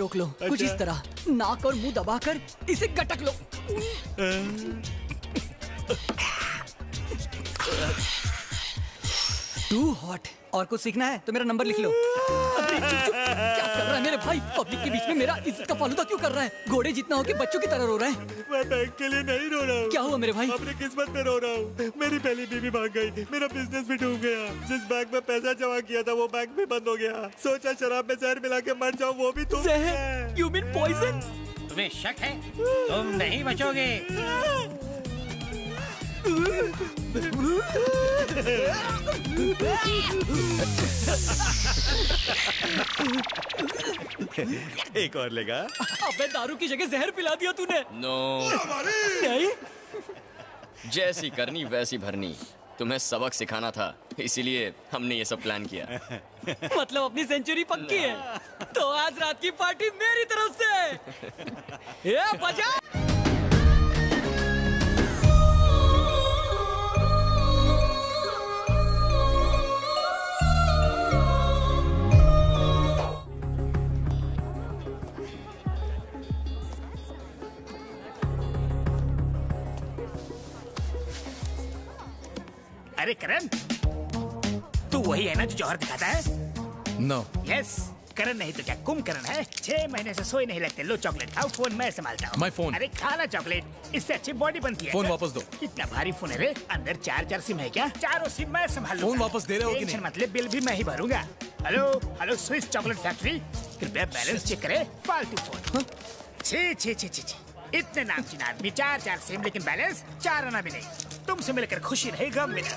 रोक लो। कुछ इस तरह नाक और मुंह दबाकर इसे गटक लो। To hot. और कुछ सीखना है तो मेरा नंबर लिख लो। अरे चुप चुप, क्या कर रहा है मेरे भाई? पब्लिक के बीच में मेरा इज्जत का फालूदा क्यों कर रहा है? घोड़े जितना हो के बच्चों की तरह रो रहा है। मैं बैंक के लिए नहीं रो रहा हूँ। क्या हुआ मेरे भाई? अपनी किस्मत में रो रहा हूँ। मेरी पहली बीवी भाग गई, मेरा बिजनेस भी डूब गया। जिस बैंक में पैसा जमा किया था वो बैंक भी बंद हो गया। सोचा शराब में जहर मिला के मर जाऊँ, वो भी तुम। जहर? You mean poison? तुम्हें शक है? तुम नहीं बचोगे। एक और लेगा? अबे दारू की जगह जहर पिला दिया तूने। नो नहीं? जैसी करनी वैसी भरनी। तुम्हें सबक सिखाना था, इसीलिए हमने ये सब प्लान किया। मतलब अपनी सेंचुरी पक्की है। तो आज रात की पार्टी मेरी तरफ से। ये बजा। अरे करण, तू वही है ना जो जौहर दिखाता है? नो। यस, करण नहीं तो क्या कुंभकर्ण है। 6 महीने से सोए नहीं लगते। लो चॉकलेट खाओ, फोन मैं संभालता हूँ। My phone. अरे खाना चॉकलेट, इससे अच्छी बॉडी बनती है। फोन वापस दो। इतना भारी फोन है रे, अंदर 4 सिम है क्या? चारों सिम मैं संभालूंगा। फोन वापस दे रहे हो कि नहीं? टेंशन मत ले, बिल भी मैं ही भरूंगा। Hello hello, Swiss chocolate factory, कृपया बैलेंस चेक करे। फालतू फोन। छी छी छी छी छी, इतने नामचीन आदमी, 4 सिम, लेकिन बैलेंस 4 आना भी नहीं। तुमसे मिलकर खुशी रही, गम मिला।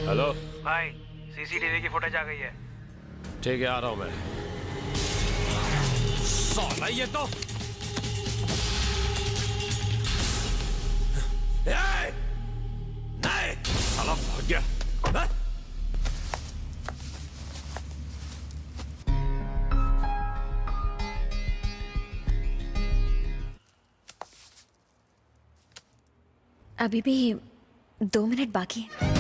हेलो भाई, सीसीटीवी की फुटेज आ गई है। ठीक है, आ रहा हूं मैं। साला ये तो नहीं, साला भाग गया। अभी भी 2 मिनट बाकी है।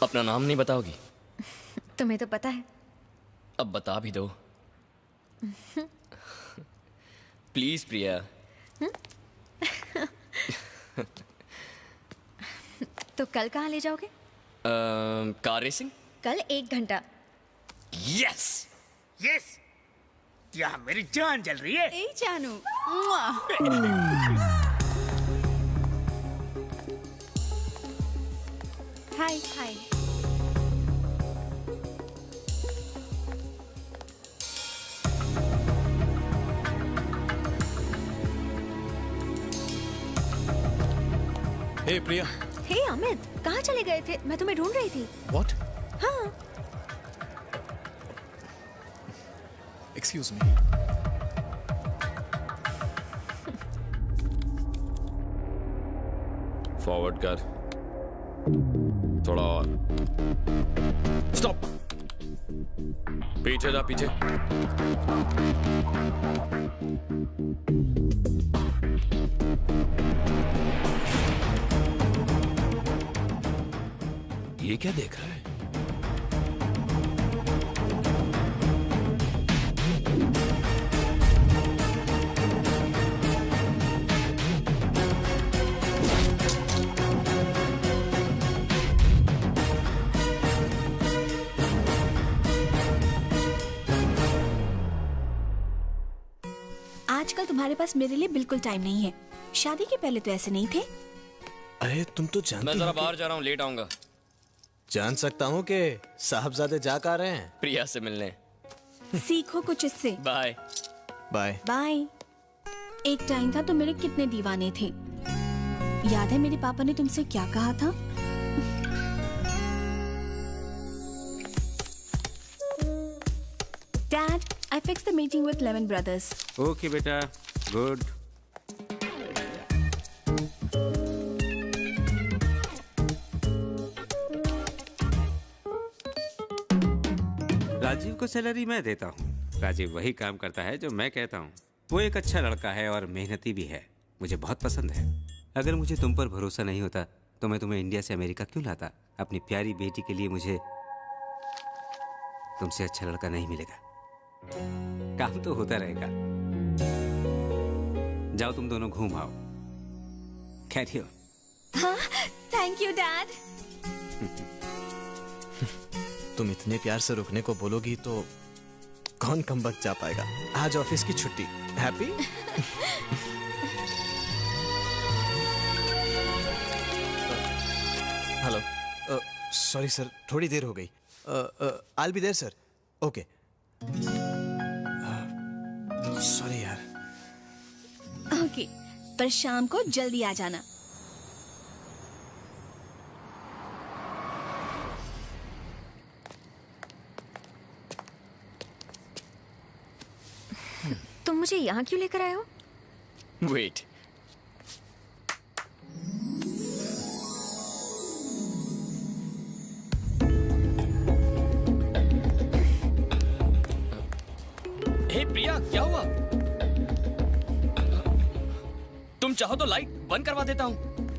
अपना नाम नहीं बताओगी? तुम्हें तो पता है। अब बता भी दो। प्लीज प्रिया। तो कल कहाँ ले जाओगे? Car racing. कल 1 घंटा। यस यस, यहाँ मेरी जान जल रही है। ए जानू। हाय हाय। हे प्रिया। हे अमित, कहाँ चले गए थे? मैं तुम्हें ढूंढ रही थी। What? हाँ। Excuse me. फॉरवर्ड कर, थोड़ा और। स्टॉप। पीछे जा, पीछे। ये क्या देख रहा है? आजकल तुम्हारे पास मेरे लिए बिल्कुल टाइम नहीं है। शादी के पहले तो ऐसे नहीं थे। अरे तुम तो जानती मैं हो जरा कि- बाहर जा रहा हूँ, लेट आऊंगा। जान सकता हूँ कि साहबजादे जा आ रहे हैं। प्रिया से मिलने। सीखो कुछ इससे। बाय। बाय। बाय। एक टाइम था तो मेरे कितने दीवाने थे। याद है मेरे पापा ने तुमसे क्या कहा था? Dad, I fixed the meeting with Lemon Brothers. Okay बेटा, गुड। राजीव को सैलरी मैं देता हूँ। राजीव वही काम करता है जो मैं कहता हूँ। वो एक अच्छा लड़का है और मेहनती भी है, मुझे बहुत पसंद है। अगर मुझे तुम पर भरोसा नहीं होता तो मैं तुम्हें इंडिया से अमेरिका क्यों लाता? अपनी प्यारी बेटी के लिए मुझे तुमसे अच्छा लड़का नहीं मिलेगा। काम तो होता रहेगा। जाओ तुम दोनों घूम आओ। Carry on. हाँ, थैंक यू डैड। तुम इतने प्यार से रुकने को बोलोगी तो कौन कम वक्त जा पाएगा। आज ऑफिस की छुट्टी। हैप्पी? हेलो, सॉरी सर, थोड़ी देर हो गई। I be there sir. Okay. Sorry यार। ओके, पर शाम को जल्दी आ जाना। तुम मुझे यहाँ क्यों लेकर आए हो? वेट। हे प्रिया, क्या हुआ? तुम चाहो तो लाइट बंद करवा देता हूं।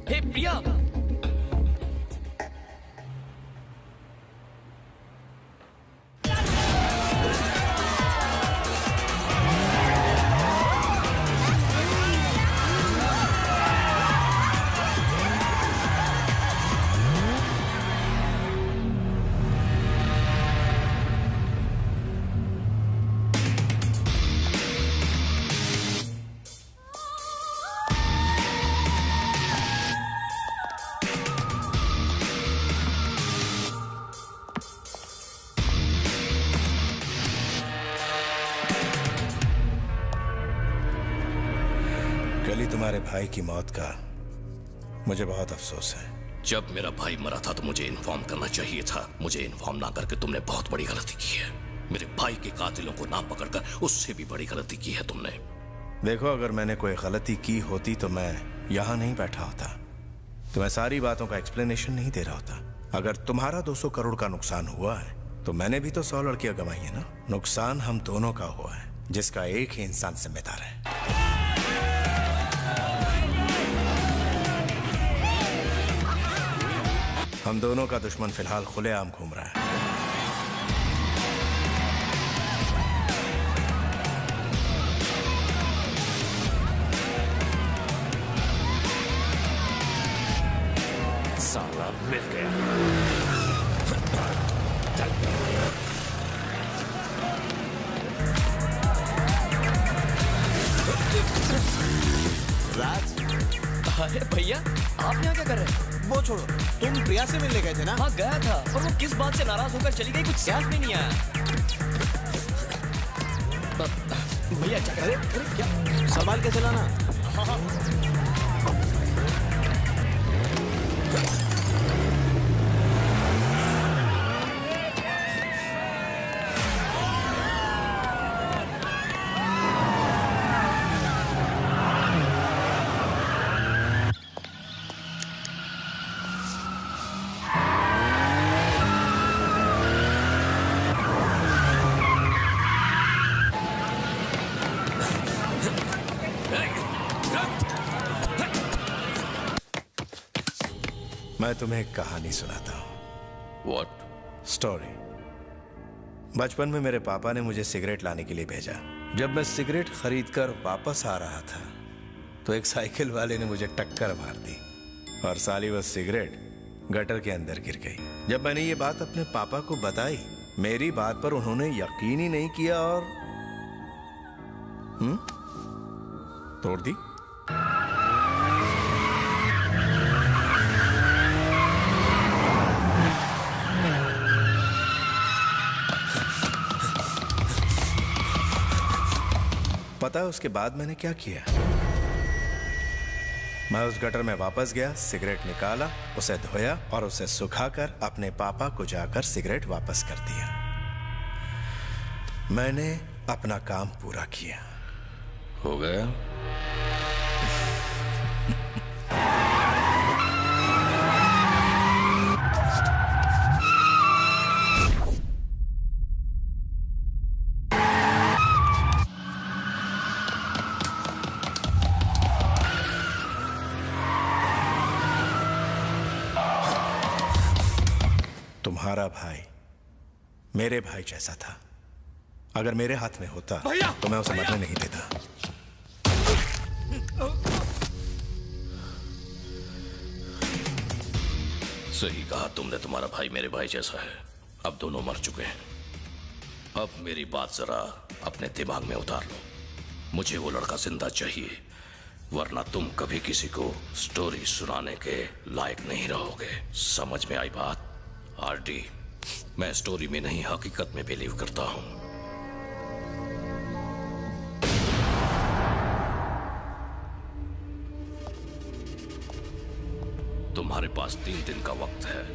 हे प्रिया। तुम्हारे भाई की मौत का मुझे बहुत अफसोस है। जब मेरा भाई मरा था तो मुझे इन्फॉर्म करना चाहिए था। मुझे इन्फॉर्म ना करके तुमने बहुत बड़ी गलती की है। मेरे भाई के कातिलों को ना पकड़कर उससे भी बड़ी गलती की है तुमने। देखो, अगर मैंने कोई गलती की होती तो मैं यहाँ नहीं बैठा होता, तो मैं सारी बातों का एक्सप्लेनेशन नहीं दे रहा होता। अगर तुम्हारा 200 करोड़ का नुकसान हुआ है तो मैंने भी तो 100 लड़कियां गंवाई है ना। नुकसान हम दोनों का हुआ है, जिसका एक ही इंसान जिम्मेदार है। हम दोनों का दुश्मन फिलहाल खुलेआम घूम रहा है। साला मिल गया। चल। राज। अरे भैया, आप यहाँ क्या कर रहे हैं? वो छोड़ो, तुम प्रिया से मिलने गए थे ना? हाँ गया था, पर वो किस बात से नाराज होकर चली गई, कुछ समझ में नहीं आया। भैया क्या करे? क्या संभाल के चलाना। हाँ। मैं तुम्हें एक कहानी सुनाता हूँ। What? स्टोरी। बचपन में मेरे पापा ने मुझे सिगरेट लाने के लिए भेजा। जब मैं सिगरेट खरीदकर वापस आ रहा था तो एक साइकिल वाले ने मुझे टक्कर मार दी और साली वो सिगरेट गटर के अंदर गिर गई। जब मैंने ये बात अपने पापा को बताई, मेरी बात पर उन्होंने यकीन ही नहीं किया और तोड़ दी? पता है उसके बाद मैंने क्या किया? मैं उस गटर में वापस गया, सिगरेट निकाला, उसे धोया और उसे सुखाकर अपने पापा को जाकर सिगरेट वापस कर दिया। मैंने अपना काम पूरा किया। हो गया? तुम्हारा भाई मेरे भाई जैसा था। अगर मेरे हाथ में होता तो मैं उसे मरने नहीं देता। सही कहा तुमने, तुम्हारा भाई मेरे भाई जैसा है। अब दोनों मर चुके हैं। अब मेरी बात जरा अपने दिमाग में उतार लो। मुझे वो लड़का जिंदा चाहिए, वरना तुम कभी किसी को स्टोरी सुनाने के लायक नहीं रहोगे। समझ में आई बात? आरडी, मैं स्टोरी में नहीं हकीकत में बिलीव करता हूं। तुम्हारे पास 3 दिन का वक्त है।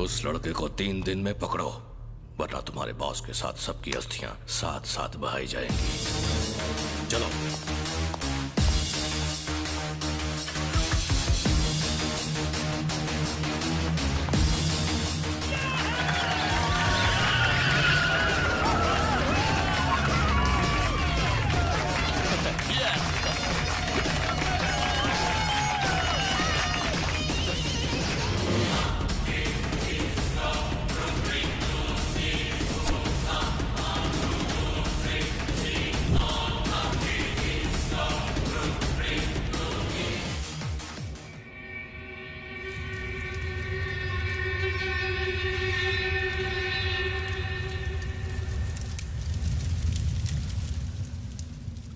उस लड़के को 3 दिन में पकड़ो, वरना तुम्हारे बॉस के साथ सबकी अस्थियां साथ साथ बहाई जाएंगी। चलो।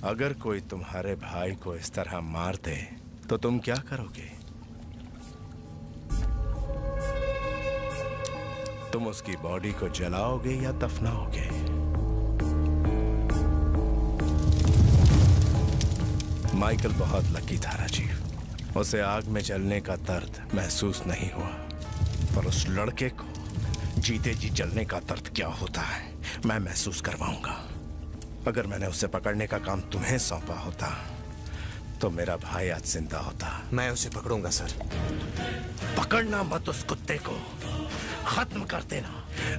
अगर कोई तुम्हारे भाई को इस तरह मार दे तो तुम क्या करोगे? तुम उसकी बॉडी को जलाओगे या दफनाओगे? माइकल बहुत लकी था राजीव। उसे आग में जलने का दर्द महसूस नहीं हुआ, पर उस लड़के को जीते जी जलने का दर्द क्या होता है मैं महसूस करवाऊंगा। अगर मैंने उसे पकड़ने का काम तुम्हें सौंपा होता तो मेरा भाई आज जिंदा होता। मैं उसे पकड़ूंगा सर। पकड़ना मत उस कुत्ते को, खत्म कर देना।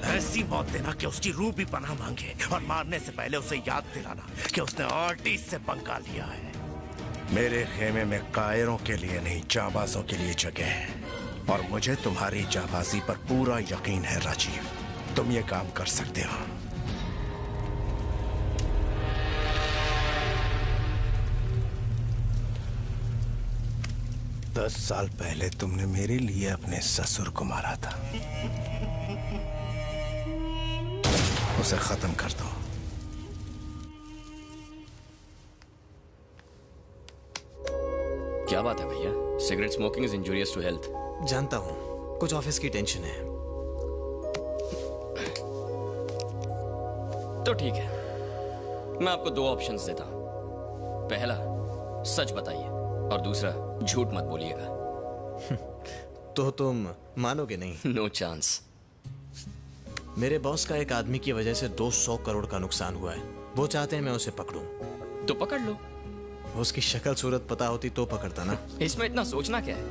ऐसी मौत देना कि उसकी रूह भी पनाह मांगे, और मारने से पहले उसे याद दिलाना कि उसने आर्टिस से पंगा लिया है। मेरे खेमे में कायरों के लिए नहीं, जाबाजों के लिए जगह है, और मुझे तुम्हारी जाबाजी पर पूरा यकीन है राजीव। तुम ये काम कर सकते हो। 10 साल पहले तुमने मेरे लिए अपने ससुर को मारा था। उसे खत्म कर दो। क्या बात है भैया? Cigarette smoking is injurious to health. जानता हूँ, कुछ ऑफिस की टेंशन है। तो ठीक है, मैं आपको 2 ऑप्शंस देता हूं। पहला, सच बताइए, और दूसरा, झूठ मत बोलिएगा। तो तुम मानोगे नहीं? No chance. मेरे बॉस का एक आदमी की वजह से 200 करोड़ का नुकसान हुआ है। वो चाहते हैं मैं उसे पकड़ूं। तो पकड़ लो। उसकी शक्ल सूरत पता होती तो पकड़ता ना। इसमें इतना सोचना क्या है?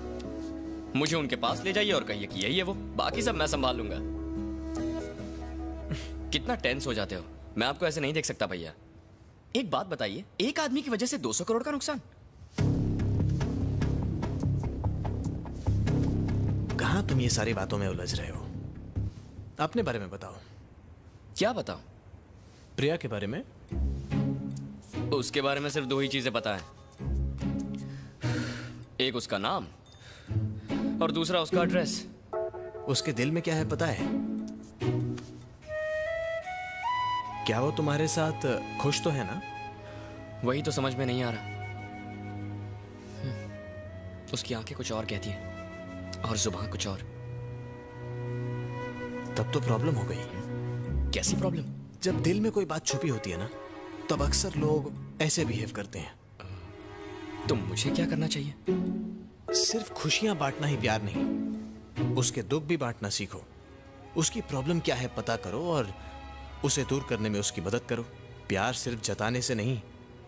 मुझे उनके पास ले जाइए और कहिए कि यही है वो, बाकी सब मैं संभाल लूंगा। कितना टेंस हो जाते हो, मैं आपको ऐसे नहीं देख सकता भैया। एक बात बताइए, एक आदमी की वजह से 200 करोड़ का नुकसान? कहां तुम ये सारी बातों में उलझ रहे हो? अपने बारे में बताओ। क्या बताऊं? प्रिया के बारे में? उसके बारे में सिर्फ 2 ही चीजें पता है, एक उसका नाम और दूसरा उसका एड्रेस। उसके दिल में क्या है पता है? क्या वो तुम्हारे साथ खुश तो है ना? वही तो समझ में नहीं आ रहा। उसकी आंखें कुछ और कहती हैं और जुबान कुछ और। तब तो प्रॉब्लम हो गई। कैसी प्रॉब्लम? जब दिल में कोई बात छुपी होती है ना, तब अक्सर लोग ऐसे बिहेव करते हैं। तो मुझे क्या करना चाहिए? सिर्फ खुशियां बांटना ही प्यार नहीं, उसके दुख भी बांटना सीखो। उसकी प्रॉब्लम क्या है पता करो और उसे दूर करने में उसकी मदद करो। प्यार सिर्फ जताने से नहीं,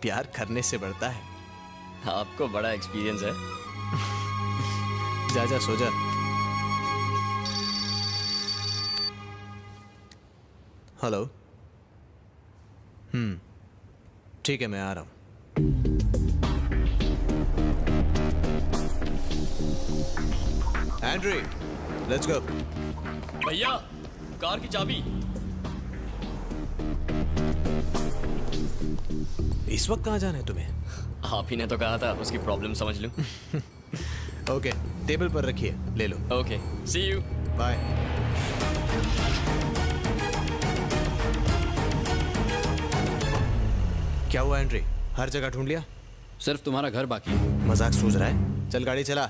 प्यार करने से बढ़ता है। आपको बड़ा एक्सपीरियंस है। जा जा सो जा। हेलो। ठीक है, मैं आ रहा हूं। Andrei, let's go. भैया, कार की चाबी। इस वक्त कहां जाना है तुम्हें? आप ही ने तो कहा था उसकी प्रॉब्लम समझ लूं। ओके, टेबल पर रखिए, ले लो। Okay, see you. बाय। क्या हुआ एंड्री? हर जगह ढूंढ लिया? सिर्फ तुम्हारा घर बाकी है। मजाक सूझ रहा है? चल गाड़ी चला।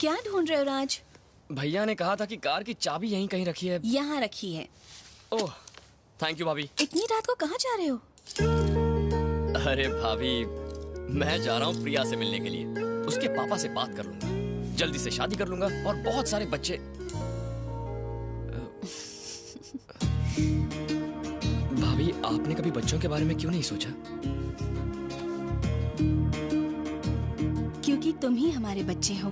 क्या ढूंढ रहे हो राज? भैया ने कहा था कि कार की चाबी यहीं कहीं रखी है। यहाँ रखी है। ओह, थैंक यू भाभी। इतनी रात को कहाँ जा रहे हो? अरे भाभी, मैं जा रहा हूँ प्रिया से मिलने के लिए। उसके पापा से बात कर लूंगा, जल्दी से शादी कर लूंगा और बहुत सारे बच्चे। भाभी, आपने कभी बच्चों के बारे में क्यों नहीं सोचा? क्योंकि तुम ही हमारे बच्चे हो।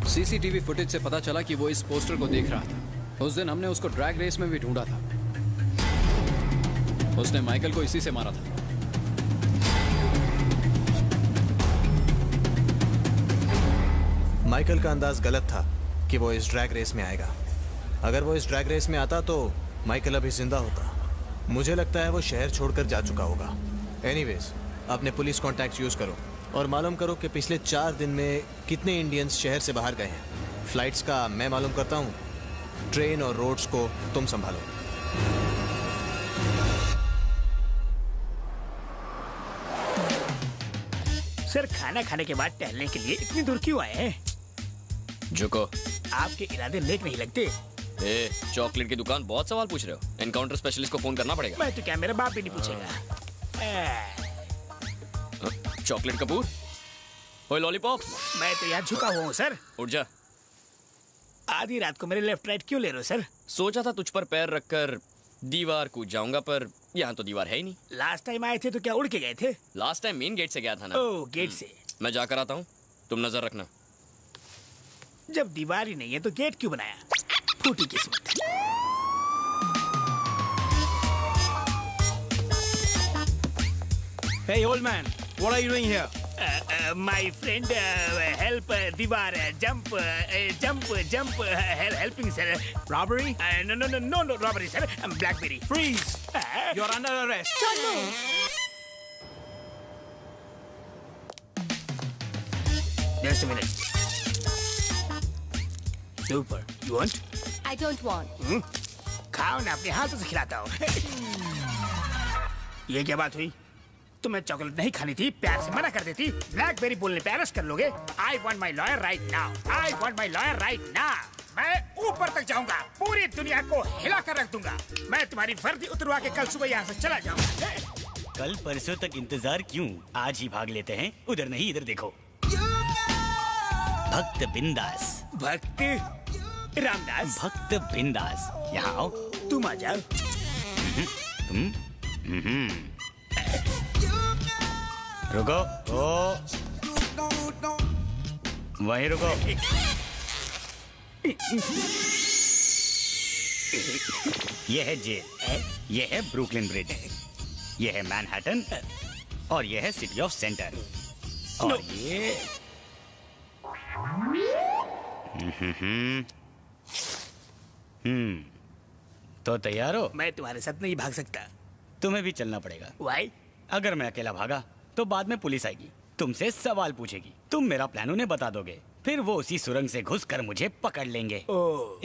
सीसीटीवी फुटेज से पता चला कि वो इस पोस्टर को देख रहा था। उस दिन हमने उसको ड्रैग रेस में भी ढूंढा था। उसने माइकल को इसी से मारा था। माइकल का अंदाज गलत था कि वो इस ड्रैग रेस में आएगा। अगर वो इस ड्रैग रेस में आता तो माइकल अभी जिंदा होता। मुझे लगता है वो शहर छोड़कर जा चुका होगा। एनीवेज, अपने पुलिस कॉन्टैक्ट यूज करो और मालूम करो कि पिछले 4 दिन में कितने इंडियंस शहर से बाहर गए हैं। फ्लाइट्स का मैं मालूम करता हूँ, ट्रेन और रोड्स को तुम संभालो। सर, खाना खाने के बाद टहलने के लिए इतनी दूर क्यों आए हैं? झुको। आपके इरादे नेक नहीं लगते। ए, चॉकलेट की दुकान, बहुत सवाल पूछ रहे हो। एनकाउंटर स्पेशलिस्ट को फोन करना पड़ेगा। मैं तो क्या, मेरा बाप भी नहीं पूछेगा। चॉकलेट कपूर, ओए लॉलीपॉप। मैं तो यहाँ झुका हुआ हूँ सर। उठ जा। आधी रात को मेरे लेफ्ट राइट क्यों ले रहे हो सर? सोचा था तुझ पर पैर रखकर दीवार कूद जाऊंगा, पर यहाँ तो दीवार है ही नहीं। लास्ट टाइम आए थे तो क्या उड़ के गए थे? लास्ट टाइम मेन गेट से गया था ना। ओह, गेट से। मैं जाकर आता हूँ, तुम नजर रखना। जब दीवार ही नहीं है तो गेट क्यों बनाया? फूटी किस्मत। Hey old man, what are you doing here? My friend, help दीवार, jump, helping sir. Robbery? No, robbery sir. Blackberry. Freeze! You're under arrest. Just a minute. Super. You want? I don't want. खाओ ना, अपने हाथों से खिलाता हूँ। ये क्या बात हुई? तुम्हें चॉकलेट नहीं खानी थी, प्यार से मना कर देती। ब्लैकबेरी बोलने पे अरेस्ट कर लोगे। I want my lawyer right now. I want my lawyer right now. मैं ऊपर तक जाऊंगा, पूरी दुनिया को हिला कर रख दूंगा। मैं तुम्हारी वर्दी उतरवा के कल सुबह यहाँ से चला जाऊंगा। कल परसों तक इंतजार क्यों? आज ही भाग लेते हैं। उधर नहीं, इधर देखो। भक्त बिंदास। भक्त रामदास। भक्त बिंदास, यहाँ आओ। तुम आ जाओ। तुम रुको। ओ, वहीं रुको। ये है जेल, ये है ब्रुकलिन ब्रिज, ये है मैनहट्टन और ये है सिटी ऑफ सेंटर और ये तो तैयार हो? मैं तुम्हारे साथ नहीं भाग सकता। तुम्हें भी चलना पड़ेगा। वाई? अगर मैं अकेला भागा तो बाद में पुलिस आएगी, तुमसे सवाल पूछेगी, तुम मेरा प्लान उन्हें बता दोगे, फिर वो उसी सुरंग से घुसकर मुझे पकड़ लेंगे।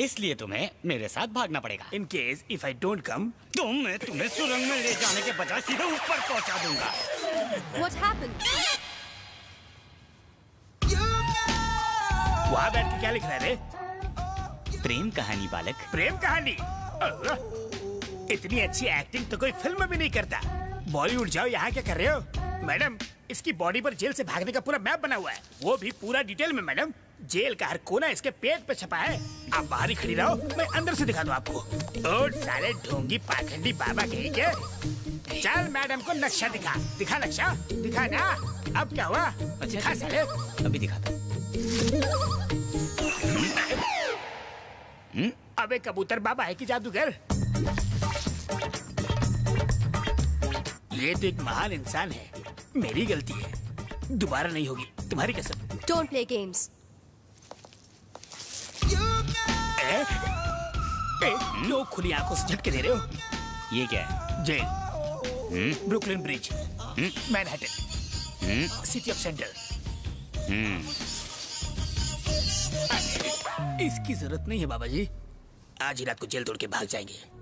इसलिए तुम्हें मेरे साथ भागना पड़ेगा। In case if I don't come, मैं तुम्हें सुरंग में ले जाने के बजाय सीधे ऊपर पहुंचा दूंगा। What happened? वहाँ बैठ के क्या लिख रहा है रे? प्रेम कहानी बालक। प्रेम कहानी? इतनी अच्छी एक्टिंग तो कोई फिल्म में नहीं करता। बॉलीवुड जाओ, यहाँ क्या कर रहे हो? मैडम, इसकी बॉडी पर जेल से भागने का पूरा मैप बना हुआ है, वो भी पूरा डिटेल में। मैडम, जेल का हर कोना इसके पेट पे छपा है। आप बाहर ही खड़ी रहो, मैं अंदर से दिखा दूं आपको। ओ साले ढोंगी पाखंडी बाबा कहीं के। चल मैडम को नक्शा दिखा। दिखा नक्शा, दिखा ना। अब क्या हुआ? दिखा साले। अभी दिखाता। अबे कबूतर बाबा है कि जादूगर? ये तो एक महान इंसान है। मेरी गलती है, दोबारा नहीं होगी, तुम्हारी कसम। Don't play games. क्यों खुली आंखों से झटके दे रहे हो? ये क्या है? Jail, Brooklyn Bridge, Manhattan, city of centre. इसकी जरूरत नहीं है बाबा जी, आज ही रात को जेल तोड़ के भाग जाएंगे।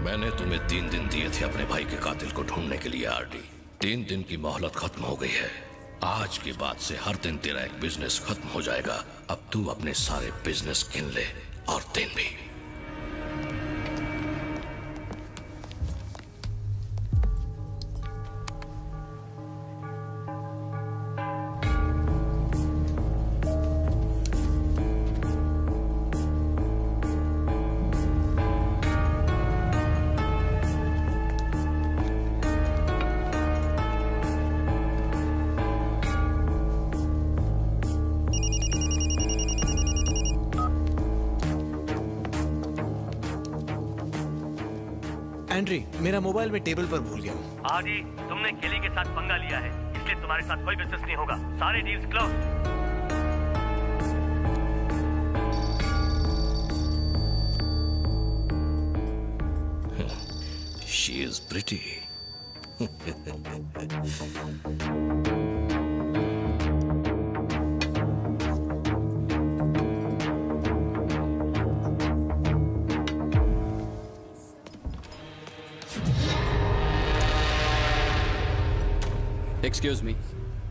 मैंने तुम्हें 3 दिन दिए थे अपने भाई के कातिल को ढूंढने के लिए आरडी। 3 दिन की मोहलत खत्म हो गई है। आज के बाद से हर दिन तेरा एक बिजनेस खत्म हो जाएगा। अब तू अपने सारे बिजनेस गिन ले और दिन भी। एंड्री, मेरा मोबाइल में टेबल पर भूल गया हूँ। आदि, तुमने केली के साथ पंगा लिया है, इसलिए तुम्हारे साथ कोई बिजनेस नहीं होगा। सारे deals close. She is pretty. Excuse me,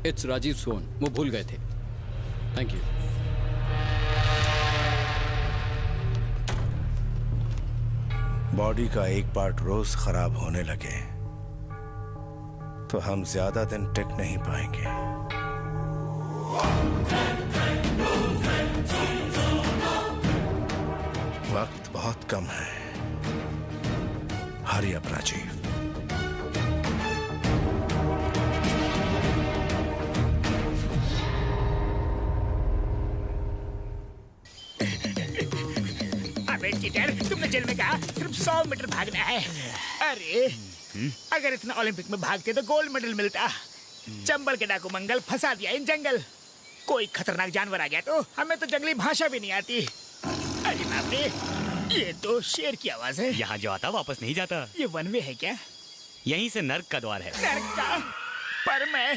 it's Rajiv Son. वो भूल गए थे। Thank you. बॉडी का एक पार्ट रोज खराब होने लगे तो हम ज्यादा दिन टिक नहीं पाएंगे। वक्त बहुत कम है। Hurry up Rajiv. तुमने जेल में कहा सिर्फ 100 मीटर भागना है। अरे अगर इतना ओलंपिक में भागते तो गोल्ड मेडल मिलता। चंबल के डाकू मंगल फंसा दिया इन जंगल। कोई खतरनाक जानवर आ गया तो हमें तो जंगली भाषा भी नहीं आती। अरे बाप रे, ये तो शेर की आवाज है। यहाँ जो आता वापस नहीं जाता। ये वन वे है क्या? यहीं से नर्क का द्वार है। नर्क का? पर मैं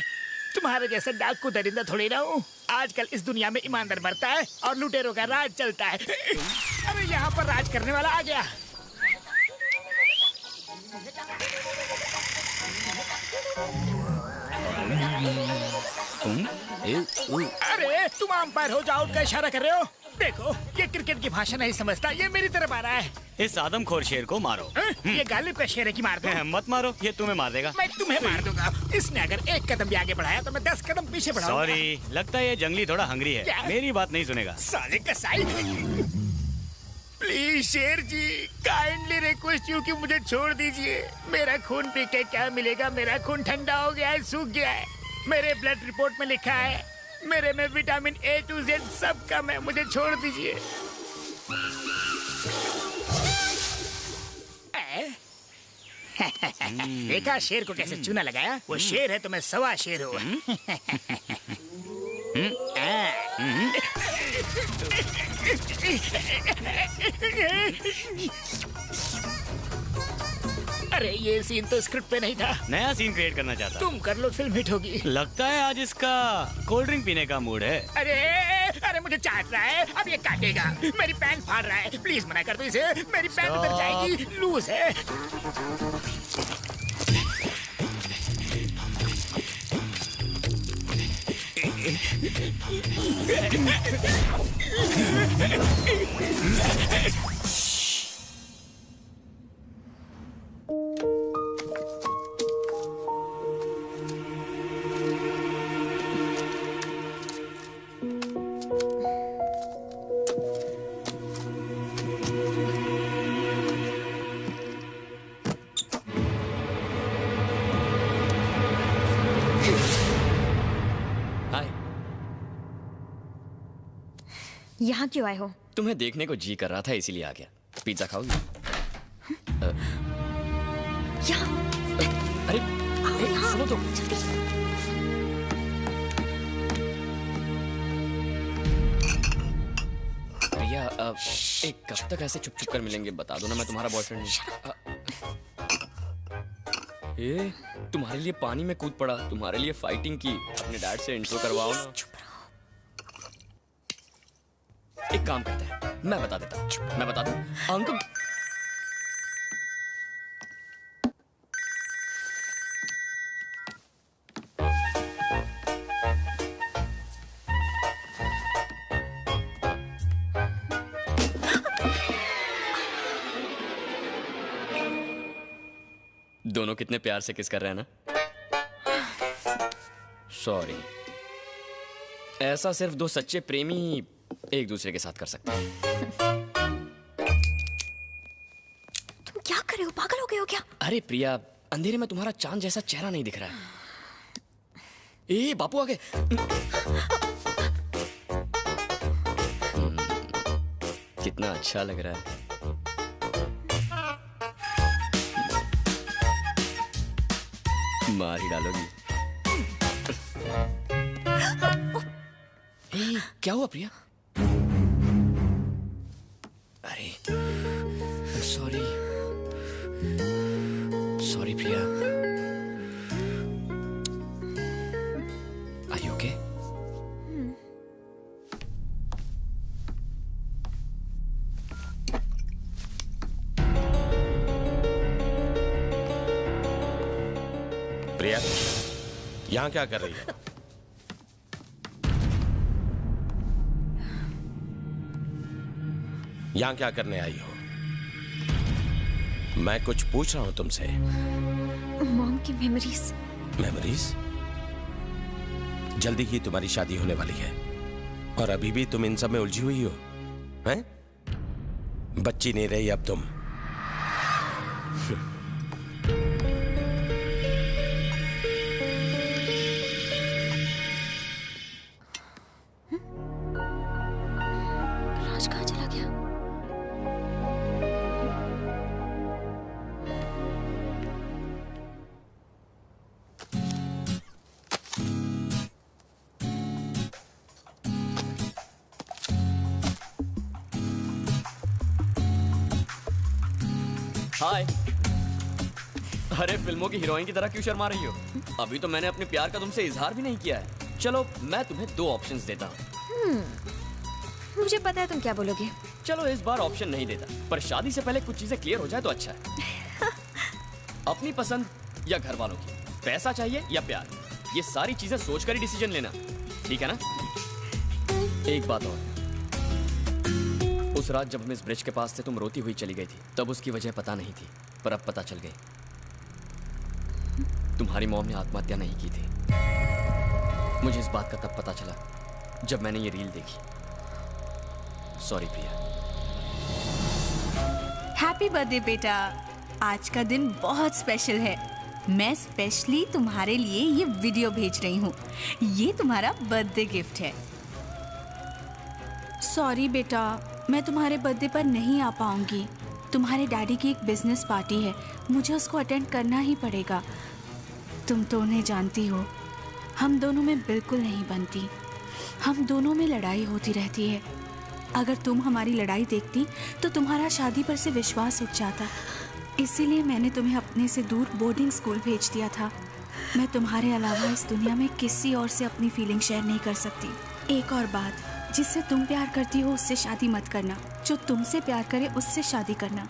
तुम्हारे जैसा डाकू दरिंदा थोड़ी ना हूँ। आजकल इस दुनिया में ईमानदार मरता है और लुटेरों का राज चलता है। अरे यहाँ पर राज करने वाला आ गया। अरे तुम अंपायर हो, जाओ, आउट का इशारा कर रहे हो। देखो ये क्रिकेट की भाषा नहीं समझता, ये मेरी तरफ आ रहा है। इस आदमखोर शेर को मारो। ये गालिब का शेर है कि मार दो? मत मारो, ये तुम्हें मार देगा। मैं तुम्हें मार दूंगा। इसने अगर एक कदम भी आगे बढ़ाया तो मैं 10 कदम पीछे बढ़ाऊंगा। सॉरी, लगता है ये जंगली थोड़ा हंगरी है। क्या? मेरी बात नहीं सुनेगा। साले कसाई। प्लीज शेर जी, काइंडली रिक्वेस्ट यू कि मुझे छोड़ दीजिए। मेरा खून पी के क्या मिलेगा? मेरा खून ठंडा हो गया है, सूख गया है। मेरे ब्लड रिपोर्ट में लिखा है मेरे में विटामिन A to Z सब कम है, मुझे छोड़ दीजिए। देखा शेर को कैसे चूना लगाया? वो शेर है तो मैं सवा शेर हूँ। अरे ये सीन तो स्क्रिप्ट पे नहीं था। नया सीन क्रिएट करना चाहता। तुम कर लो, फिल्म हिट होगी। लगता है आज इसका कोल्ड ड्रिंक पीने का मूड है। अरे अरे मुझे चाट रहा है, अब ये काटेगा। मेरी पैंट फाड़ रहा है, प्लीज मना कर दो इसे। मेरी पैंट उतर जाएगी, लूज है। यहाँ क्यों आए हो? तुम्हें देखने को जी कर रहा था इसीलिए आ गया। पिज्जा खाओगी? अरे सुनो तो। प्रिया एक कब तक ऐसे चुप चुप कर मिलेंगे? बता दो ना, मैं तुम्हारा बॉयफ्रेंड हूँ। ये तुम्हारे लिए पानी में कूद पड़ा, तुम्हारे लिए फाइटिंग की। अपने डैड से इंट्रो करवाओ ना। एक काम करते हैं, मैं बता देता हूँ। मैं बता दूं अंकल। दोनों कितने प्यार से किस कर रहे हैं ना। सॉरी, ऐसा सिर्फ दो सच्चे प्रेमी एक दूसरे के साथ कर सकते हैं। तुम क्या कर रहे हो? पागल हो गए हो क्या? अरे प्रिया, अंधेरे में तुम्हारा चांद जैसा चेहरा नहीं दिख रहा है। ए बापू आ गए। कितना अच्छा लग रहा है। मार ही डालोगी। क्या हुआ प्रिया? अरे sorry sorry Priya. Are you okay? Priya, यहाँ क्या कर रही है? यहाँ क्या करने आई हो? मैं कुछ पूछ रहा हूं तुमसे। मॉम की मेमोरीज। मेमोरीज? जल्दी ही तुम्हारी शादी होने वाली है और अभी भी तुम इन सब में उलझी हुई हो, हैं? बच्ची नहीं रही अब तुम। राज कहाँ चला गया? हाय। अरे फिल्मों की हीरोइन की तरह क्यों शर्मा रही हो? अभी तो मैंने अपने प्यार का तुमसे इजहार भी नहीं किया है। चलो मैं तुम्हें दो ऑप्शंस देता हूँ। मुझे पता है तुम क्या बोलोगे। चलो इस बार ऑप्शन नहीं देता, पर शादी से पहले कुछ चीजें क्लियर हो जाए तो अच्छा है। अपनी पसंद या घर वालों की, पैसा चाहिए या प्यार, ये सारी चीजें सोचकर ही डिसीजन लेना। ठीक है ना? एक बात और, उस रात जब हम इस ब्रिज के पास थे तुम रोती हुई चली गई थी, तब उसकी वजह पता नहीं थी, पर अब पता चल गई। तुम्हारी मॉम ने आत्महत्या नहीं की थी। मुझे इस बात का तब पता चला जब मैंने ये रील देखी। सॉरी प्रिया। हैप्पी बर्थडे बेटा, आज का दिन बहुत स्पेशल है। मैं स्पेशली तुम्हारे लिए ये वीडियो भेज रही हूँ। ये तुम्हारा बर्थडे गिफ्ट है। सॉरी बेटा, मैं तुम्हारे बर्थडे पर नहीं आ पाऊंगी। तुम्हारे डैडी की एक बिजनेस पार्टी है, मुझे उसको अटेंड करना ही पड़ेगा। तुम तो उन्हें जानती हो, हम दोनों में बिल्कुल नहीं बनती। हम दोनों में लड़ाई होती रहती है। अगर तुम हमारी लड़ाई देखती तो तुम्हारा शादी पर से विश्वास उठ जाता। इसीलिए मैंने तुम्हें अपने से दूर बोर्डिंग स्कूल भेज दिया था। मैं तुम्हारे अलावा इस दुनिया में किसी और से अपनी फीलिंग शेयर नहीं कर सकती। एक और बात, जिससे तुम प्यार करती हो उससे शादी मत करना। जो तुमसे प्यार करे उससे शादी करना।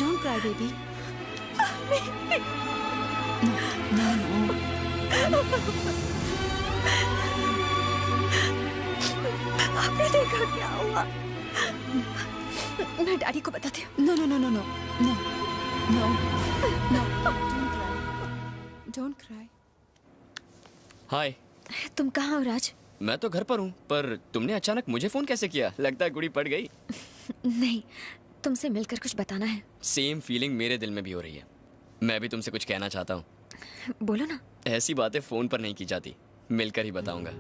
Don't cry, baby. No. आपने देखा क्या हुआ? मैं डैडी को बताती हूँ। No. Don't cry. हाय। तुम कहाँ हो राज? मैं तो घर पर हूँ, पर तुमने अचानक मुझे फोन कैसे किया? लगता है गुड़ी पड़ गई। नहीं, तुमसे मिलकर कुछ बताना है। सेम फीलिंग मेरे दिल में भी हो रही है। मैं भी तुमसे कुछ कहना चाहता हूँ। बोलो ना। ऐसी बातें फोन पर नहीं की जाती, मिलकर ही बताऊंगा।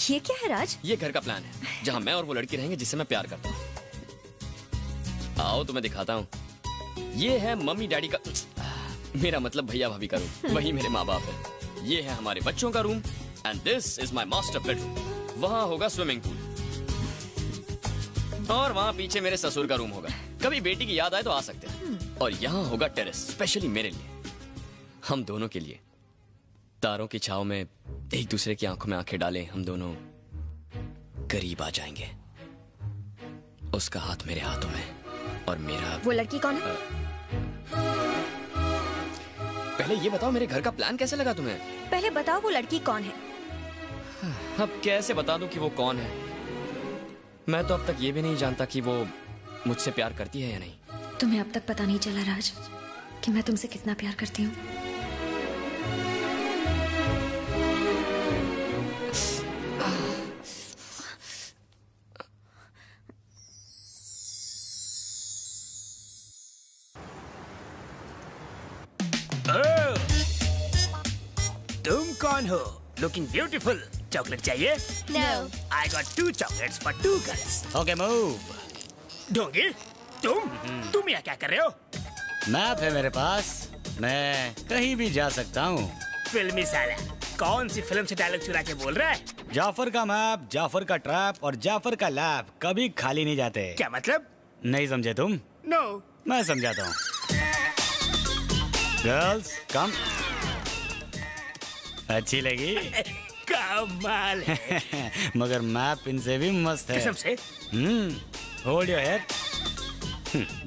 ये क्या है राज? ये घर का प्लान है, जहाँ मैं और वो लड़की रहेंगे जिससे मैं प्यार करता हूँ। आओ तुम्हें दिखाता हूँ। ये है मम्मी डैडी का, मेरा मतलब भैया भाभी का रूम। वही मेरे माँ बाप है। ये है हमारे बच्चों का room and this is my master bedroom. वहाँ होगा स्विमिंग पूल और वहाँ पीछे मेरे ससुर का रूम होगा। कभी बेटी की याद आए तो आ सकते हैं। और यहाँ होगा टेरेस, स्पेशली मेरे लिए, हम दोनों के लिए। तारों की छाव में एक दूसरे की आंखों में आंखें डाले हम दोनों करीब आ जाएंगे। उसका हाथ मेरे हाथों में और मेरा। वो लड़की कौन है? पहले ये बताओ मेरे घर का प्लान कैसे लगा तुम्हें? पहले बताओ वो लड़की कौन है? अब कैसे बता दूं कि वो कौन है? मैं तो अब तक ये भी नहीं जानता कि वो मुझसे प्यार करती है या नहीं। तुम्हें अब तक पता नहीं चला राज कि मैं तुमसे कितना प्यार करती हूँ। तुम कौन हो? Looking beautiful. चॉकलेट चाहिए? No. I got 2 chocolates for 2 girls. Okay, move. ढोंगी, तुम यहाँ क्या कर रहे हो? मैप है मेरे पास, मैं कहीं भी जा सकता हूँ। फिल्मी साला, कौन सी फिल्म से डायलॉग चुरा के बोल रहा है? जाफर का मैप, जाफर का ट्रैप और जाफर का लैब कभी खाली नहीं जाते। क्या मतलब? नहीं समझे तुम? No. मैं समझाता हूँ। गर्ल्स कम। अच्छी लगी? कमाल है। मगर मैप इनसे भी मस्त है। कसम से? Hold your head.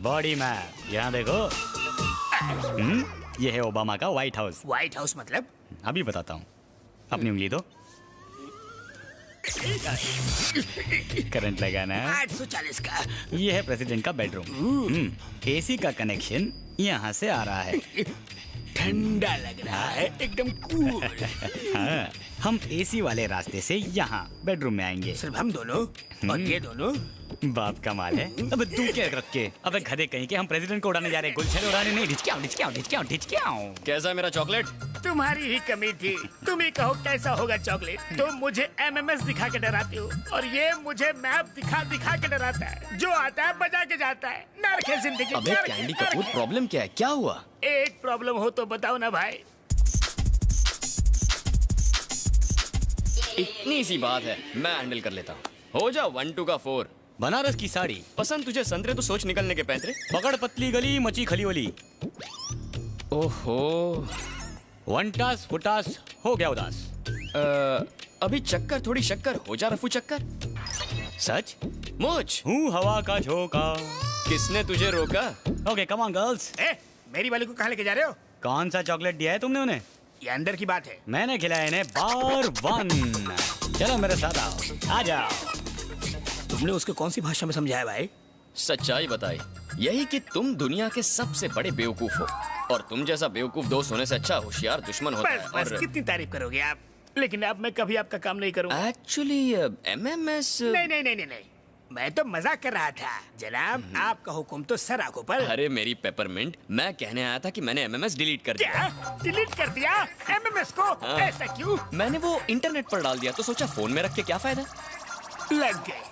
Body map, यहाँ देखो। ये है ओबामा का व्हाइट हाउस। व्हाइट हाउस मतलब? अभी बताता हूँ। अपनी उंगली दो। करंट लगाना है। 840 का। ये है प्रेसिडेंट का बेडरूम। एसी का कनेक्शन यहाँ से आ रहा है। ठंडा लग रहा है, एकदम कूल। हाँ, हम एसी वाले रास्ते से यहाँ बेडरूम में आएंगे। सिर्फ हम दोनों और ये दोनों? बाप का माल है। अबे तू क्या रख के? अबे गधे कहीं के, हम प्रेसिडेंट को उड़ाने जा रहे हैं, गुलछड़े उड़ाने नहीं। ढिचक्याओ। कैसा है मेरा चॉकलेट? तुम्हारी ही कमी थी। तुम ही कहो कैसा होगा चॉकलेट। तुम मुझे MMS दिखा के डराती हो और ये मुझे मैप दिखा के डराता है। जो आता है बजा के जाता है। नर्क है जिंदगी। अबे कैंडी कपूर, प्रॉब्लम क्या है? क्या हुआ? एक प्रॉब्लम हो तो बताओ ना भाई। इतनी सी बात है, मैं हैंडल कर लेता हूँ। हो जाओ 1 2 का 4। बनारस की साड़ी पसंद तुझे संतरे तो सोच निकलने के पैंतरे। पकड़ पतली गली मची खली वली। ओहो, वनटास फुटास हो गया उदास। अभी चक्कर थोड़ी शक्कर हो जा रफू चक्कर। सच मुझ हूँ हवा का झोंका। किसने तुझे रोका? Okay come on girls. मेरी वाली को कहाँ लेके जा रहे हो? कौन सा चॉकलेट दिया है तुमने उन्हें? ये अंदर की बात है। मैंने खिलाया इन्हें बार 1। चलो मेरे साथ आओ, आ जाओ। तुमने उसको कौन सी भाषा में समझाया भाई? सच्चाई बताई, यही कि तुम दुनिया के सबसे बड़े बेवकूफ हो और तुम जैसा बेवकूफ दोस्त होने से अच्छा होशियार दुश्मन होता है। बस और कितनी तारीफ करोगे आप? लेकिन अब मैं कभी आपका काम नहीं करूंगा। एक्चुअली MMS नहीं, मैं तो मजाक कर रहा था जनाब। आपका हुक्म तो सर आंखों पर। अरे मेरी पेपरमिंट, मैं कहने आया था कि मैंने MMS डिलीट कर दिया। क्या डिलीट कर दिया MMS को? हाँ। ऐसा क्यों? मैंने वो इंटरनेट पर डाल दिया तो सोचा फोन में रख के क्या फायदा। लग गए।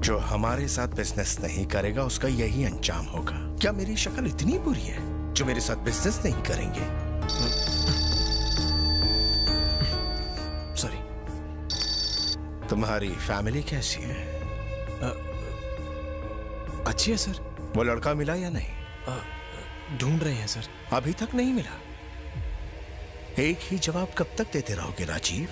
जो हमारे साथ बिजनेस नहीं करेगा उसका यही अंजाम होगा। क्या मेरी शक्ल इतनी बुरी है जो मेरे साथ बिजनेस नहीं करेंगे? सॉरी। तुम्हारी फैमिली कैसी है? अच्छी है सर। वो लड़का मिला या नहीं? ढूंढ रहे हैं सर। अभी तक नहीं मिला। एक ही जवाब कब तक देते रहोगे राजीव?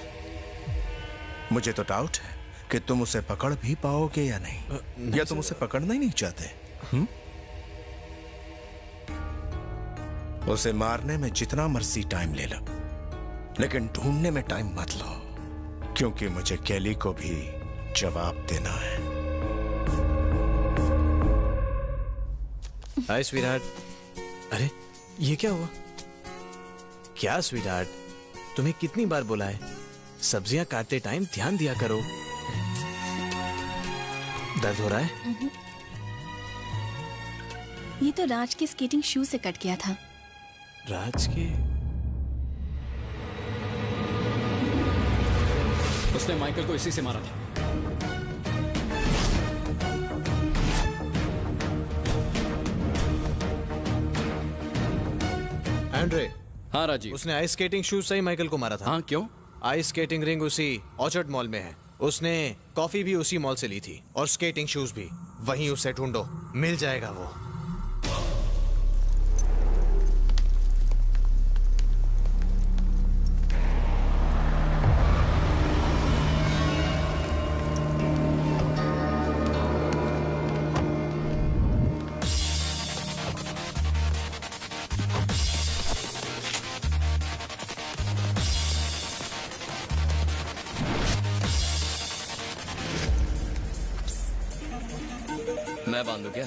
मुझे तो डाउट है कि तुम उसे पकड़ भी पाओगे या नहीं, या तुम उसे पकड़ना ही नहीं चाहते। उसे मारने में जितना मर्जी टाइम ले लो, लेकिन ढूंढने में टाइम मत लो, क्योंकि मुझे केली को भी जवाब देना है। हाय स्वीटहार्ट। अरे ये क्या हुआ? क्या स्वीटहार्ट, तुम्हें कितनी बार बोला है सब्जियां काटते टाइम ध्यान दिया करो। दर्द हो रहा है? ये तो राज के स्केटिंग शू से कट गया था। राज के? उसने माइकल को इसी से मारा था। एंड्रे। हाँ राजीव। उसने आइस स्केटिंग शूज से ही माइकल को मारा था। हाँ क्यों? आइस स्केटिंग रिंग उसी ऑर्चर्ड मॉल में है। उसने कॉफी भी उसी मॉल से ली थी और स्केटिंग शूज भी वहीं। उसे ढूंढो, मिल जाएगा वो। मैं बांधू क्या?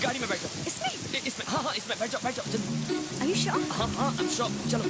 गाड़ी में बैठ जाओ। इसमें हाँ इसमें बैठ जाओ जल्दी। Are you sure? हाँ I'm sure। चलो।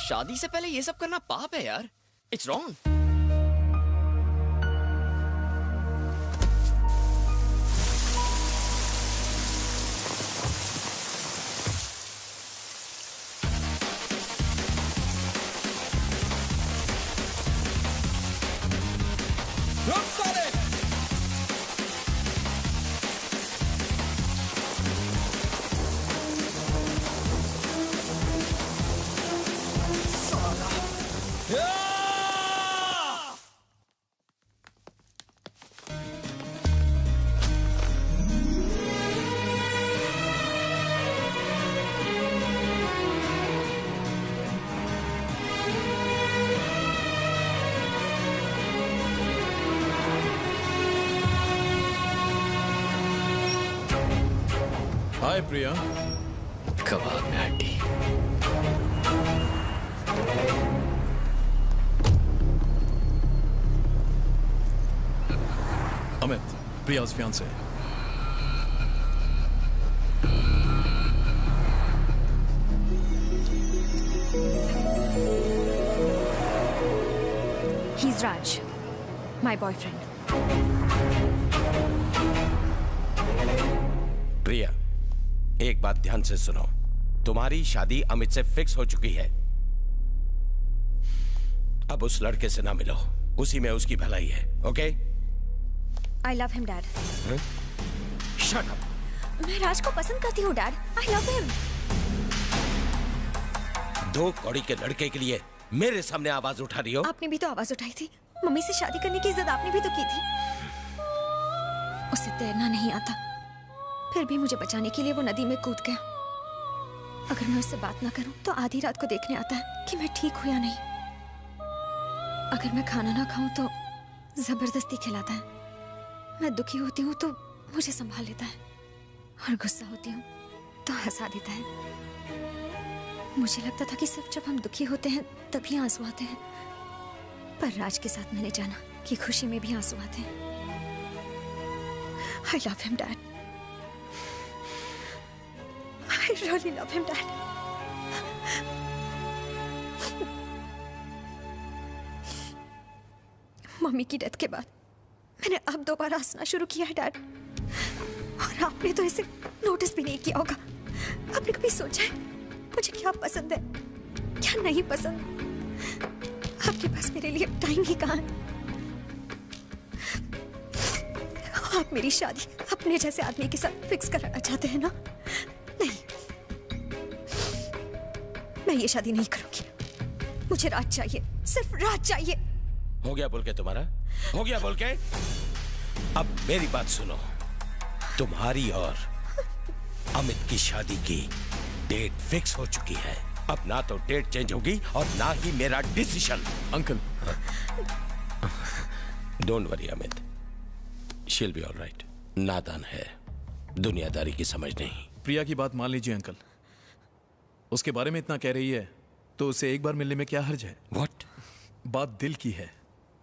शादी से पहले ये सब करना पाप है यार। It's wrong. हाय प्रिया। कबाब में हड्डी। Amit, प्रिया's fiancé। He's Raj, my boyfriend. प्रिया, एक बात ध्यान से सुनो। तुम्हारी शादी अमित से फिक्स हो चुकी है। अब उस लड़के से ना मिलो, उसी में उसकी भलाई है। Okay? I love him, Dad. Shut up. मैं राज को पसंद करती हूँ, Dad. I love him. दो कौड़ी के लड़के के लिए मेरे सामने आवाज उठा रही हो? आपने भी तो आवाज उठाई थी। मम्मी से शादी करने की इज्जत आपने भी तो की थी। उसे तैरना नहीं आता, फिर भी मुझे बचाने के लिए वो नदी में कूद गया। अगर मैं उससे बात ना करूं तो आधी रात को देखने आता है कि मैं ठीक हूं या नहीं। अगर मैं खाना ना खाऊं तो जबरदस्ती खिलाता है। मैं दुखी होती हूँ तो मुझे संभाल लेता है, और गुस्सा होती हूँ तो हंसा देता है। मुझे लगता था कि सिर्फ जब हम दुखी होते हैं तभी आंसू आते हैं, पर राज के साथ मैंने जाना कि खुशी में भी आंसू आते हैं। I love him, Dad. I really love him, Dad. Mummy की डेथ के बाद मैंने अब दोबारा हंसना शुरू किया है, डैड। और आपने तो इसे नोटिस भी नहीं किया होगा। आपने कभी सोचा है मुझे क्या पसंद है, क्या नहीं पसंद? आपके पास मेरे लिए टाइम ही कहाँ है? आप मेरी शादी अपने जैसे आदमी के साथ फिक्स कराना चाहते हैं ना? नहीं, मैं ये शादी नहीं करूंगी। मुझे राज चाहिए, सिर्फ राज चाहिए। हो गया बोल के तुम्हारा? हो गया बोल के? अब मेरी बात सुनो। तुम्हारी और अमित की शादी की डेट फिक्स हो चुकी है। अब ना तो डेट चेंज होगी और ना ही मेरा decision. Uncle, don't worry Amit, she'll be alright. नादान है, दुनियादारी की समझ नहीं। प्रिया की बात मान लीजिए अंकल। उसके बारे में इतना कह रही है तो उसे एक बार मिलने में क्या हर्ज है? What? बात दिल की है,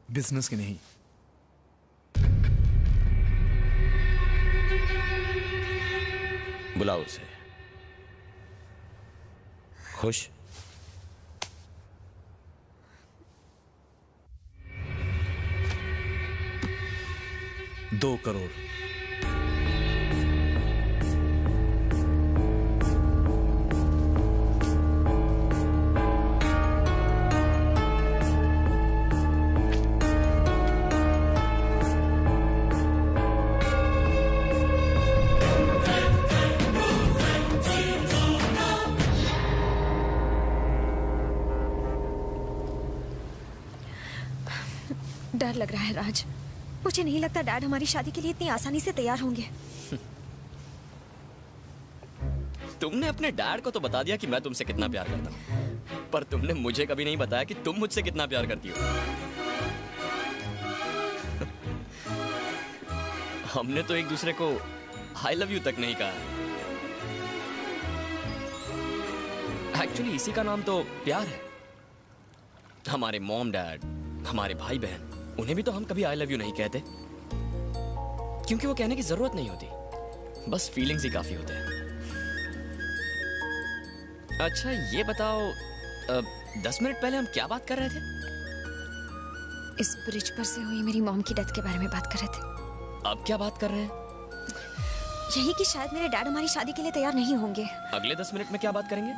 बिजनेस की नहीं। बुलाओ उसे। खुश? $2 करोड़। डर लग रहा है राज। मुझे नहीं लगता डैड हमारी शादी के लिए इतनी आसानी से तैयार होंगे। तुमने अपने डैड को तो बता दिया कि मैं तुमसे कितना प्यार करता हूँ, पर तुमने मुझे कभी नहीं बताया कि तुम मुझसे कितना प्यार करती हो। हमने तो एक दूसरे को आई लव यू तक नहीं कहा। एक्चुअली इसी का नाम तो प्यार है। हमारे मॉम डैड, हमारे भाई बहन, उन्हें भी तो हम कभी आई लव यू नहीं कहते, क्योंकि वो कहने की जरूरत नहीं होती, बस फीलिंग्स ही काफी होते हैं। अच्छा ये बताओ, 10 मिनट पहले हम क्या बात कर रहे थे? इस ब्रिज पर से हुई मेरी मॉम की डेथ के बारे में बात कर रहे थे। अब क्या बात कर रहे हैं? यही कि शायद मेरे डैड हमारी शादी के लिए तैयार नहीं होंगे। अगले 10 मिनट में क्या बात करेंगे?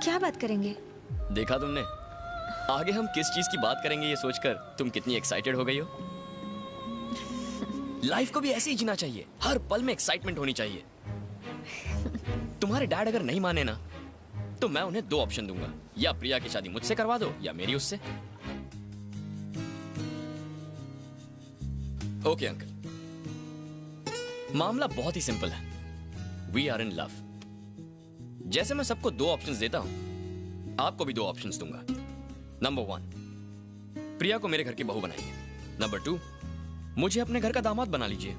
क्या बात करेंगे? देखा तुमने, आगे हम किस चीज की बात करेंगे ये सोचकर तुम कितनी एक्साइटेड हो गई हो। लाइफ को भी ऐसे ही जीना चाहिए, हर पल में एक्साइटमेंट होनी चाहिए। तुम्हारे डैड अगर नहीं माने ना, तो मैं उन्हें 2 ऑप्शन दूंगा, या प्रिया की शादी मुझसे करवा दो या मेरी उससे। ओके अंकल, मामला बहुत ही सिंपल है। We are in love. जैसे मैं सबको 2 ऑप्शंस देता हूं, आपको भी 2 ऑप्शंस दूंगा। नंबर 1, प्रिया को मेरे घर की बहू बनाइए। नंबर 2, मुझे अपने घर का दामाद बना लीजिए।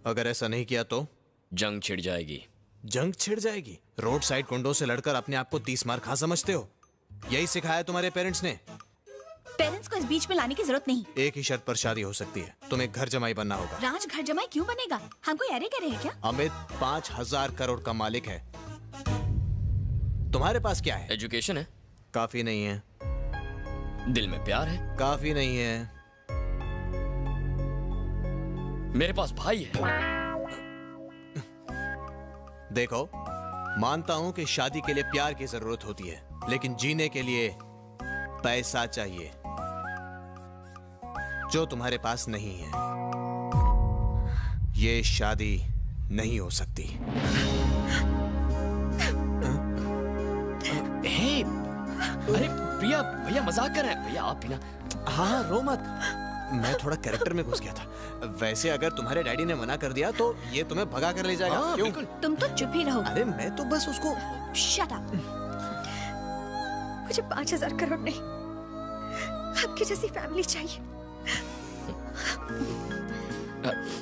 अगर ऐसा नहीं किया तो जंग छिड़ जाएगी। जंग छिड़ जाएगी? रोड साइड गुंडों से लड़कर अपने आप को 30 मार खा समझते हो? यही सिखाया तुम्हारे पेरेंट्स ने? पेरेंट्स को इस बीच में लाने की जरूरत नहीं। एक ही शर्त पर शादी हो सकती है, तुम्हें घर जमाई बनना होगा। राज घर जमाई क्यों बनेगा? हम कोई अरे करे हैं क्या? अमित 5000 करोड़ का मालिक है। तुम्हारे पास क्या है? एजुकेशन है। काफी नहीं है। दिल में प्यार है। काफी नहीं है। मेरे पास भाई है। देखो, मानता हूं कि शादी के लिए प्यार की जरूरत होती है, लेकिन जीने के लिए पैसा चाहिए, जो तुम्हारे पास नहीं है। ये शादी नहीं हो सकती। अरे प्रिया, भैया मजाक कर रहे हैं। भैया आप भी ना। हाँ, रो मत। मैं थोड़ा कैरेक्टर में घुस गया था। वैसे अगर तुम्हारे डैडी ने मना कर दिया तो ये तुम्हें भगा कर ले जाएगा। हाँ, क्यों? तुम तो चुप ही रहो। अरे मैं तो बस उसको। Shut up. मुझे 5000 करोड़ नहीं, आपकी जैसी फैमिली चाहिए।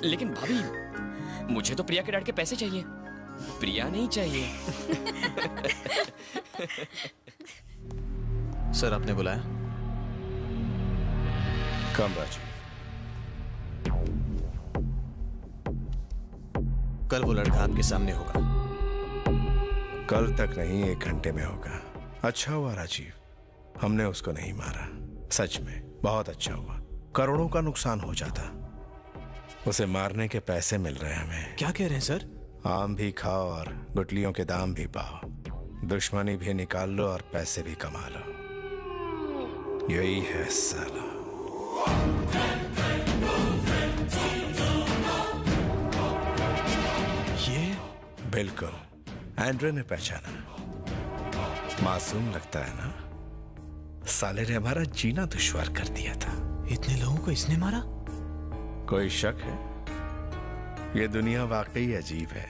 लेकिन भाभी, मुझे तो प्रिया के डैड के पैसे चाहिए, प्रिया नहीं चाहिए। सर, आपने बुलाया? कम राजीव। कल वो लड़का आपके सामने होगा। कल तक नहीं, 1 घंटे में होगा। अच्छा हुआ राजीव, हमने उसको नहीं मारा। सच में बहुत अच्छा हुआ। करोड़ों का नुकसान हो जाता। उसे मारने के पैसे मिल रहे हैं हमें। क्या कह रहे हैं सर? आम भी खाओ और गुटलियों के दाम भी पाओ। दुश्मनी भी निकाल लो और पैसे भी कमा लो। यही है साला। ये बिल्कुल एंड्रे ने पहचाना। मासूम लगता है ना? साले ने हमारा जीना दुश्वार कर दिया था। इतने लोगों को इसने मारा? कोई शक है? ये दुनिया वाकई अजीब है।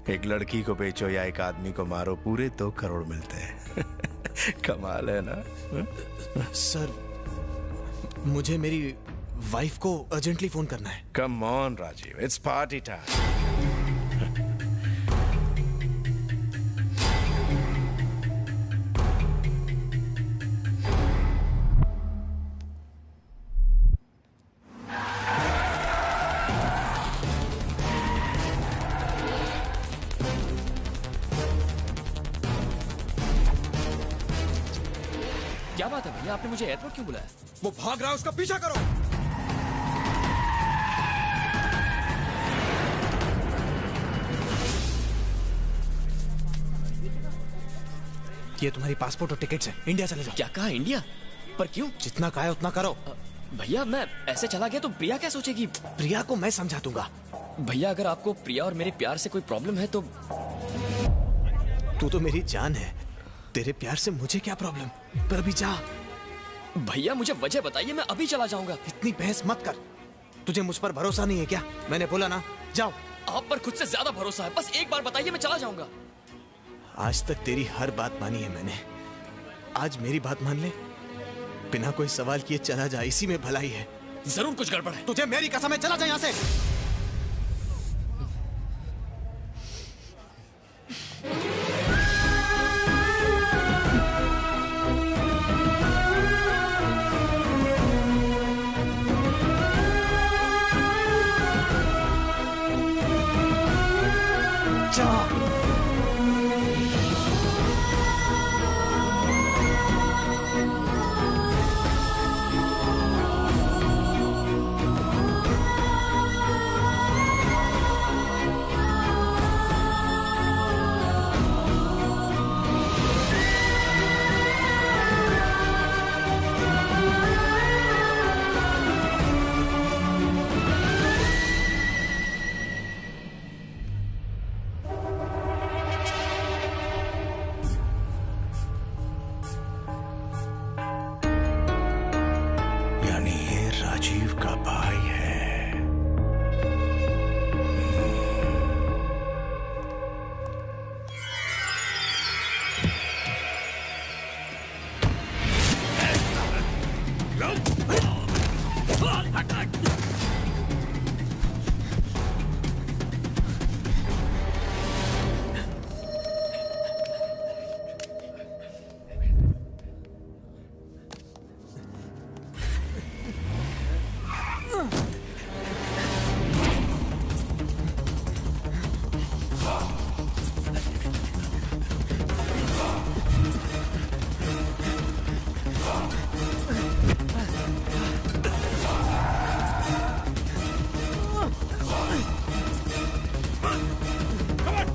एक लड़की को बेचो या एक आदमी को मारो, पूरे 2 करोड़ मिलते हैं। कमाल है ना? सर, मुझे मेरी वाइफ को अर्जेंटली फोन करना है। Come on Rajiv, it's party time. क्या बात है भैया, आपने मुझे एयरपोर्ट क्यों बुलाया? वो भाग रहा है, उसका पीछा करो। ये तुम्हारी पासपोर्ट और टिकट्स है, इंडिया चले जाओ। क्या कहा? इंडिया? पर क्यों? जितना कहा है उतना करो। भैया मैं ऐसे चला गया तो प्रिया क्या सोचेगी? प्रिया को मैं समझा दूंगा। भैया अगर आपको प्रिया और मेरे प्यार से कोई प्रॉब्लम है तो। तू तो मेरी जान है, तेरे प्यार से मुझे क्या प्रॉब्लम? पर अभी जा। भैया मुझे वजह बताइए, मैं अभी चला जाऊंगा। इतनी बहस मत कर। तुझे मुझ पर भरोसा नहीं है क्या? मैंने बोला ना, जाओ। आप पर खुद से ज्यादा भरोसा है, बस एक बार बताइए, मैं चला जाऊंगा। आज तक तेरी हर बात मानी है मैंने, आज मेरी बात मान ले। बिना कोई सवाल किए चला जा, इसी में भलाई है। जरूर कुछ गड़बड़ है। तुझे मेरी कसम है, चला जा यहाँ से। है